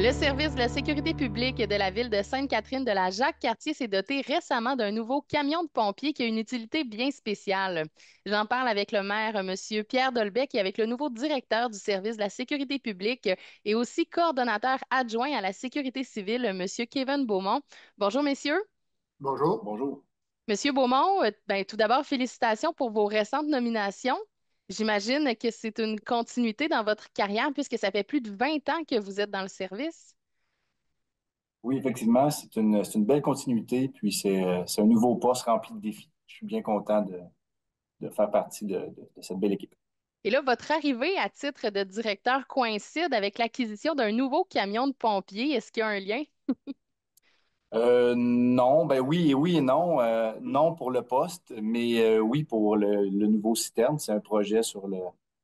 Le service de la sécurité publique de la ville de Sainte-Catherine de la Jacques-Cartier s'est doté récemment d'un nouveau camion de pompiers qui a une utilité bien spéciale. J'en parle avec le maire, M. Pierre Dolbec, et avec le nouveau directeur du service de la sécurité publique et aussi coordonnateur adjoint à la sécurité civile, M. Kevin Beaumont. Bonjour, messieurs. Bonjour. Bonjour. Monsieur Beaumont, tout d'abord, félicitations pour vos récentes nominations. J'imagine que c'est une continuité dans votre carrière puisque ça fait plus de 20 ans que vous êtes dans le service. Oui, effectivement, c'est une belle continuité, puis c'est un nouveau poste rempli de défis. Je suis bien content de faire partie de cette belle équipe. Et là, votre arrivée à titre de directeur coïncide avec l'acquisition d'un nouveau camion de pompiers. Est-ce qu'il y a un lien? Non, ben oui et oui et non. Non pour le poste, mais oui pour le nouveau citerne. C'est un projet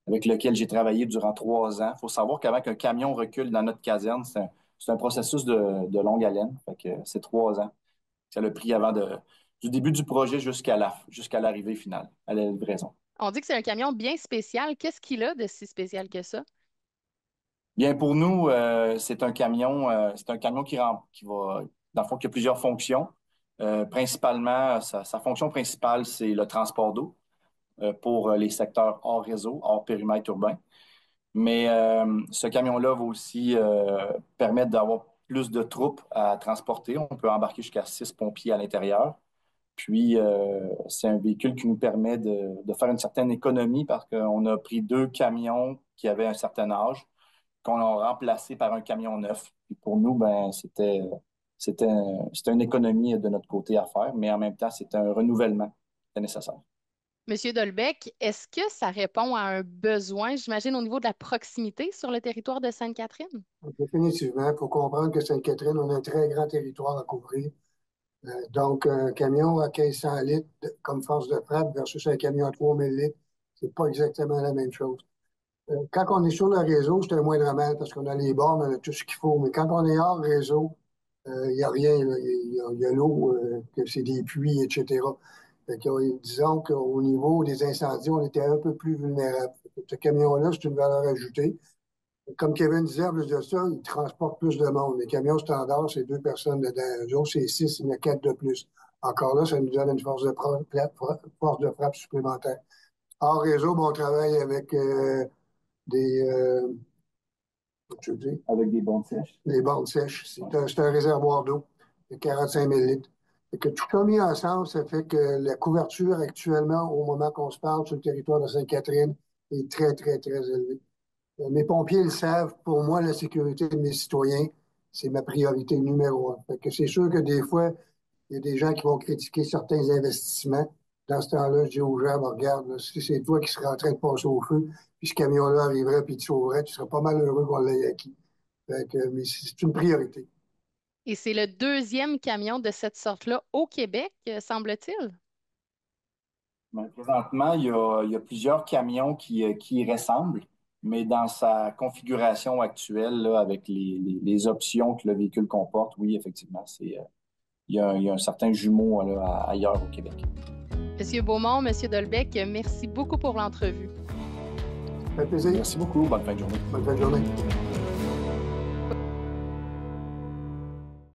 avec lequel j'ai travaillé durant 3 ans. Il faut savoir qu'avant qu'un camion recule dans notre caserne, c'est un processus de longue haleine. Fait que c'est 3 ans. Ça l'a pris du début du projet jusqu'à l'arrivée finale, à la livraison. On dit que c'est un camion bien spécial. Qu'est-ce qu'il a de si spécial que ça? Bien, pour nous, c'est un camion qui va, dans le fond, qui a plusieurs fonctions. Principalement, sa fonction principale, c'est le transport d'eau pour les secteurs hors réseau, hors périmètre urbain. Mais ce camion-là va aussi permettre d'avoir plus de troupes à transporter. On peut embarquer jusqu'à 6 pompiers à l'intérieur. Puis, c'est un véhicule qui nous permet de faire une certaine économie parce qu'on a pris 2 camions qui avaient un certain âge qu'on a remplacé par un camion neuf. Puis pour nous, ben, c'était une économie de notre côté à faire, mais en même temps, c'était un renouvellement qui était nécessaire. Monsieur Dolbec, est-ce que ça répond à un besoin, j'imagine, au niveau de la proximité sur le territoire de Sainte-Catherine? Définitivement, il faut comprendre que Sainte-Catherine, on a un très grand territoire à couvrir. Donc, un camion à 1500 litres comme force de frappe versus un camion à 3000 litres, c'est pas exactement la même chose. Quand on est sur le réseau, c'est un moindre mal parce qu'on a les bornes, on a tout ce qu'il faut. Mais quand on est hors réseau, il n'y a rien, là. Il y a l'eau, que c'est des puits, etc. Fait que, disons qu'au niveau des incendies, on était un peu plus vulnérable. Ce camion-là, c'est une valeur ajoutée. Comme Kevin disait, en plus de ça, il transporte plus de monde. Les camions standards, c'est 2 personnes dedans. Eux autres, c'est 6, il y en a 4 de plus. Encore là, ça nous donne une force de frappe supplémentaire. Hors réseau, bon, on travaille avec des, Avec des bonnes sèches. des bornes sèches. C'est un réservoir d'eau de 45 000 litres. Et que tout ça mis ensemble, ça fait que la couverture actuellement, au moment qu'on se parle sur le territoire de Sainte-Catherine, est très, très, très élevée. Mes pompiers le savent. Pour moi, la sécurité de mes citoyens, c'est ma priorité numéro 1. Fait que c'est sûr que des fois, il y a des gens qui vont critiquer certains investissements. Dans ce temps-là, je dis aux gens, ben, regarde, là, si c'est toi qui serais en train de passer au feu, puis ce camion-là arriverait puis te sauverait, tu serais pas mal heureux qu'on l'ait acquis. Fait que, mais c'est une priorité. Et c'est le deuxième camion de cette sorte-là au Québec, semble-t-il. Mais présentement, il y a plusieurs camions qui y ressemblent, mais dans sa configuration actuelle, là, avec les options que le véhicule comporte, oui, effectivement, il y a un certain jumeau là, ailleurs au Québec. Monsieur Beaumont, Monsieur Dolbec, merci beaucoup pour l'entrevue. Ça fait plaisir. Merci beaucoup. Bonne fin de journée. Bonne fin de journée.